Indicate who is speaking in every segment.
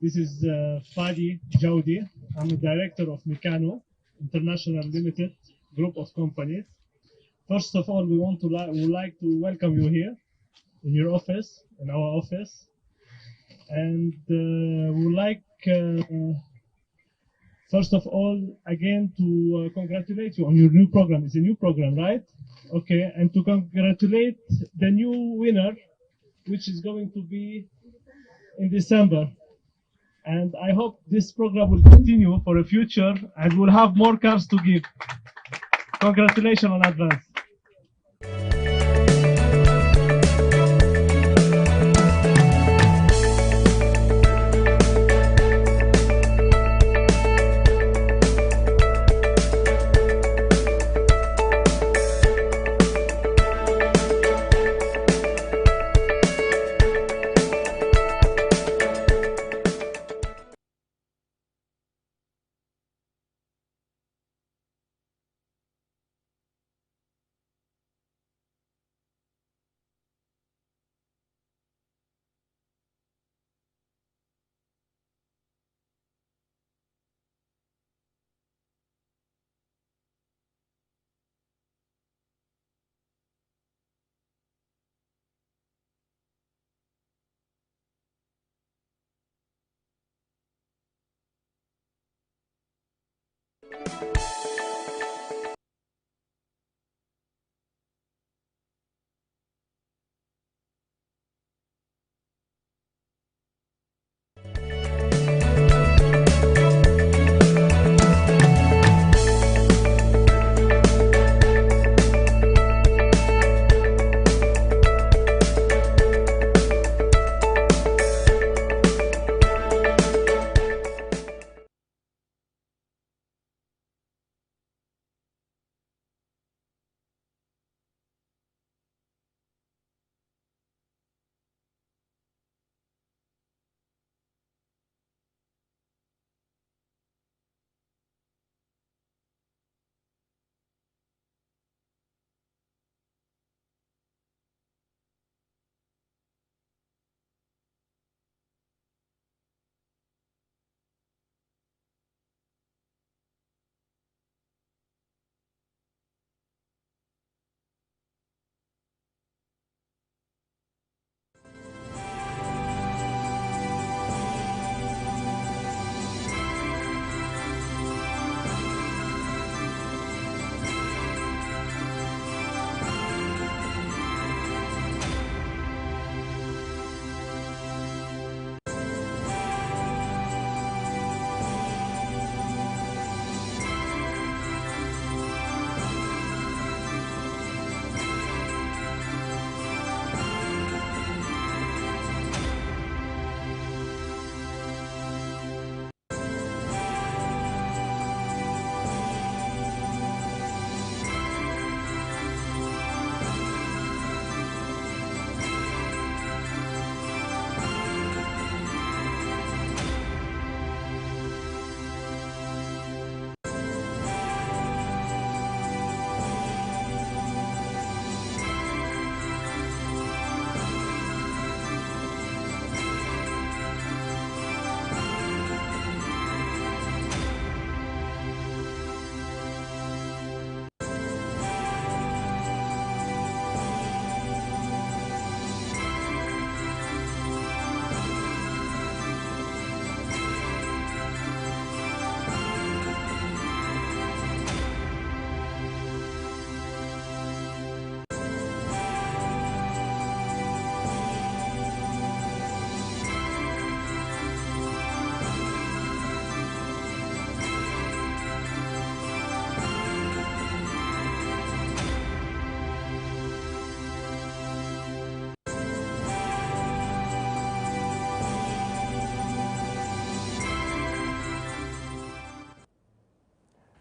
Speaker 1: This is Fadi Jawdi. I'm the director of Mikano International Limited group of companies. First of all, we would like to welcome you here in your office, in our office, and we would like, first of all, again to congratulate you on your new program. It's a new program, right? Okay, and to congratulate the new winner, which is going to be in December. And I hope this program will continue for the future and we'll have more cars to give. Congratulations on advance.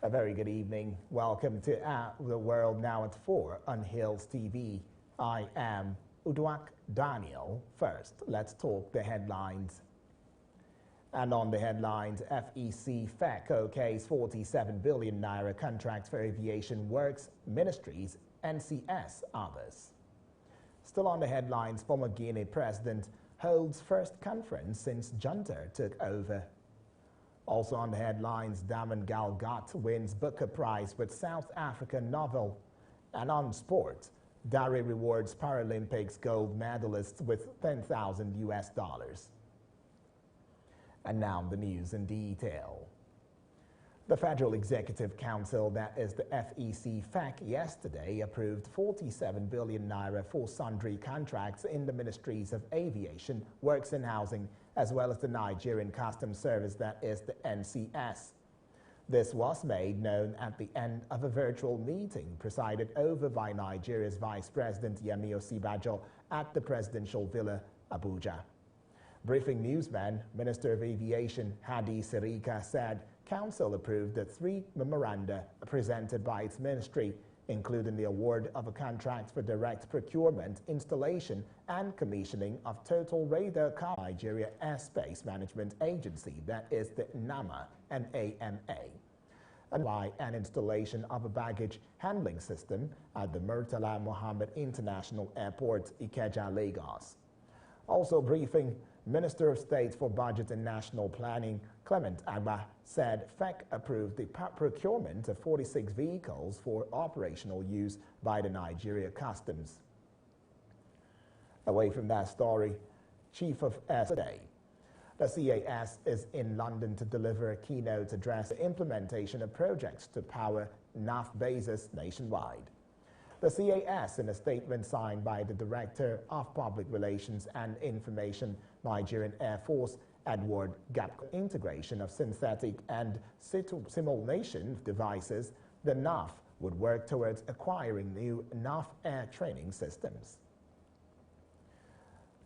Speaker 2: A very good evening. Welcome to The World Now at 4 on Hills TV. I am Uduak Daniel. First, let's talk the headlines. And on the headlines, FEC FEC case 47 billion naira contracts for aviation works, ministries, NCS, others. Still on the headlines, former Guinea President holds first conference since junta took over. Also on the headlines, Daman Galgat wins Booker Prize with South African novel. And on sport, Dari rewards Paralympics gold medalists with $10,000. And now the news in detail. The Federal Executive Council, that is the FEC, yesterday approved 47 billion naira for sundry contracts in the Ministries of Aviation, Works and Housing, as well as the Nigerian Customs Service, that is the NCS. This was made known at the end of a virtual meeting presided over by Nigeria's Vice President Yemi Osinbajo at the Presidential Villa, Abuja. Briefing newsman, Minister of Aviation Hadi Sirika said Council approved the 3 memoranda presented by its ministry, including the award of a contract for direct procurement, installation and commissioning of Total Radar Nigeria Airspace Management Agency, that is the NAMA and AMA, and installation of a baggage handling system at the Murtala Mohammed International Airport, Ikeja, Lagos. Also briefing, Minister of State for Budget and National Planning, Clement Agba, said FEC approved the procurement of 46 vehicles for operational use by the Nigeria Customs. Away from that story, Chief of SA. The CAS is in London to deliver a keynote address on the implementation of projects to power NAF bases nationwide. The CAS, in a statement signed by the Director of Public Relations and Information, Nigerian Air Force, Edward Gap, integration of synthetic and simulation devices, the NAF would work towards acquiring new NAF air training systems.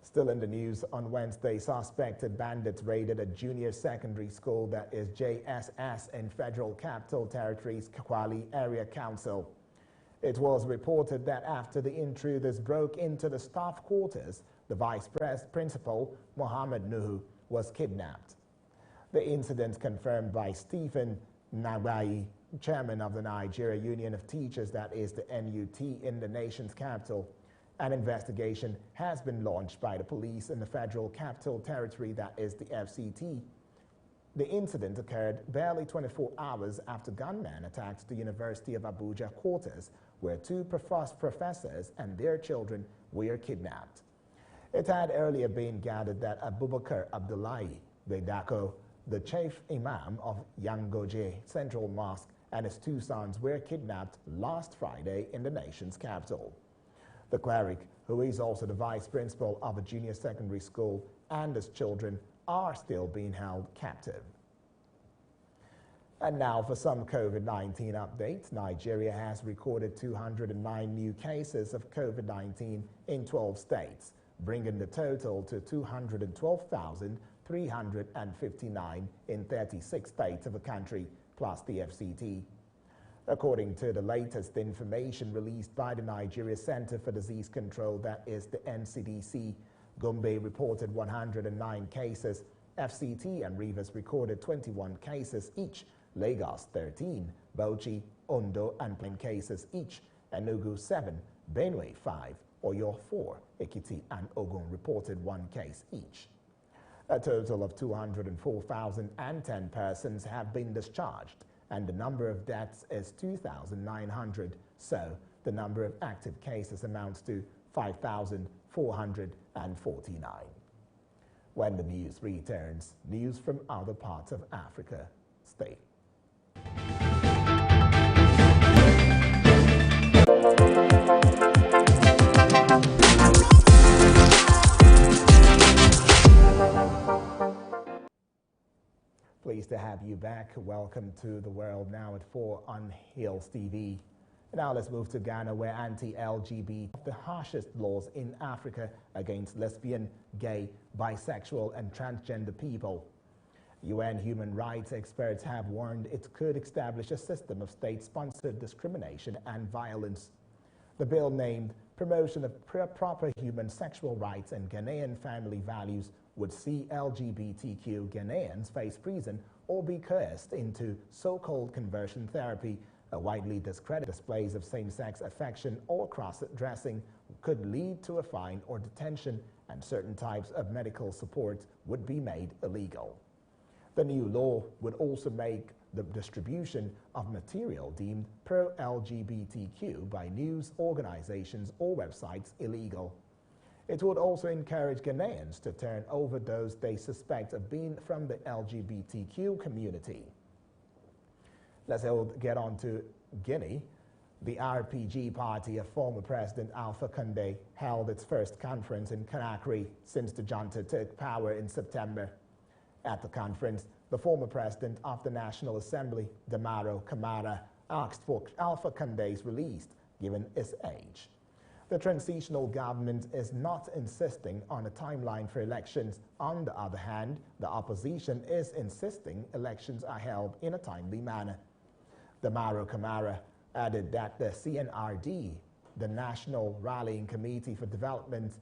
Speaker 2: Still in the news, on Wednesday, suspected bandits raided a junior secondary school, that is JSS, in Federal Capital Territory's Kwali Area Council. It was reported that after the intruders broke into the staff quarters, the vice principal, Mohammed Nuhu, was kidnapped. The incident confirmed by Stephen Nagbayi, chairman of the Nigeria Union of Teachers, that is the NUT, in the nation's capital. An investigation has been launched by the police in the Federal Capital Territory, that is the FCT. The incident occurred barely 24 hours after gunmen attacked the University of Abuja quarters, where 2 professors and their children were kidnapped. It had earlier been gathered that Abubakar Abdullahi Bedako, the chief imam of Yangoje Central Mosque, and his 2 sons were kidnapped last Friday in the nation's capital. The cleric, who is also the vice principal of a junior secondary school, and his children are still being held captive. And now for some COVID-19 updates. Nigeria has recorded 209 new cases of COVID-19 in 12 states, bringing the total to 212,359 in 36 states of the country, plus the FCT. According to the latest information released by the Nigeria Center for Disease Control, that is the NCDC, Gombe reported 109 cases, FCT and Rivers recorded 21 cases each, Lagos 13, Bauchi, Ondo and Plain cases each, Enugu 7, Benue 5, Oyo 4, Ekiti and Ogun reported 1 case each. A total of 204,010 persons have been discharged, and the number of deaths is 2,900, so the number of active cases amounts to 5,449. When the news returns, news from other parts of Africa. Stay. Pleased to have you back. Welcome to The World Now at 4 on Hills TV. Now let's move to Ghana, where anti-LGBT, the harshest laws in Africa against lesbian, gay, bisexual and transgender people. UN human rights experts have warned it could establish a system of state-sponsored discrimination and violence. The bill, named Promotion of Proper Human Sexual Rights and Ghanaian Family Values, would see LGBTQ Ghanaians face prison or be coerced into so-called conversion therapy. A widely discredited displays of same-sex affection or cross-dressing could lead to a fine or detention and certain types of medical support would be made illegal. The new law would also make the distribution of material deemed pro-LGBTQ by news organizations or websites illegal. It would also encourage Ghanaians to turn over those they suspect of being from the LGBTQ community. Let's get on to Guinea. The RPG party of former President Alpha Condé held its first conference in Conakry since the junta took power in September. At the conference, the former president of the National Assembly, Damaro Camara, asked for Alpha Condé's release, given his age. The transitional government is not insisting on a timeline for elections. On the other hand, the opposition is insisting elections are held in a timely manner. Damaro Camara added that the CNRD, the National Rallying Committee for Development,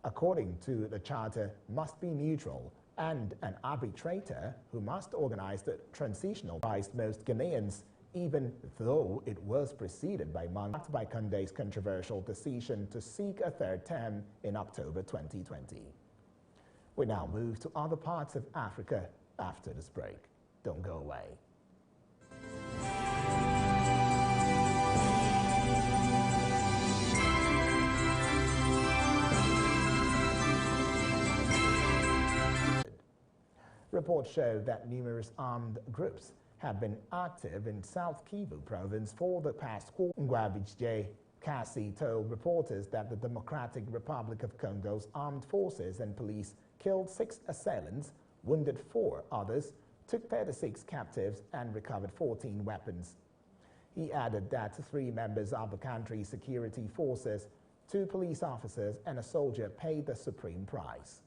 Speaker 2: according to the charter, must be neutral, and an arbitrator who must organize the transitional surprised most Ghanaians, even though it was preceded by months by Condé's controversial decision to seek a third term in October 2020. We now move to other parts of Africa after this break. Don't go away. Reports show that numerous armed groups have been active in South Kivu province for the past quarter. Ngwabijay Kasi told reporters that the Democratic Republic of Congo's armed forces and police killed 6 assailants, wounded 4 others, took 36 captives, and recovered 14 weapons. He added that 3 members of the country's security forces, 2 police officers, and a soldier paid the supreme price.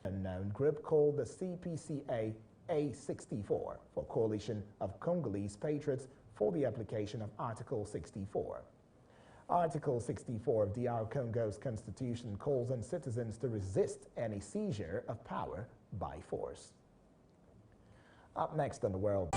Speaker 2: Unknown group called the CPCA A64 for Coalition of Congolese Patriots for the application of Article 64. Article 64 of DR Congo's constitution calls on citizens to resist any seizure of power by force. Up next on The World.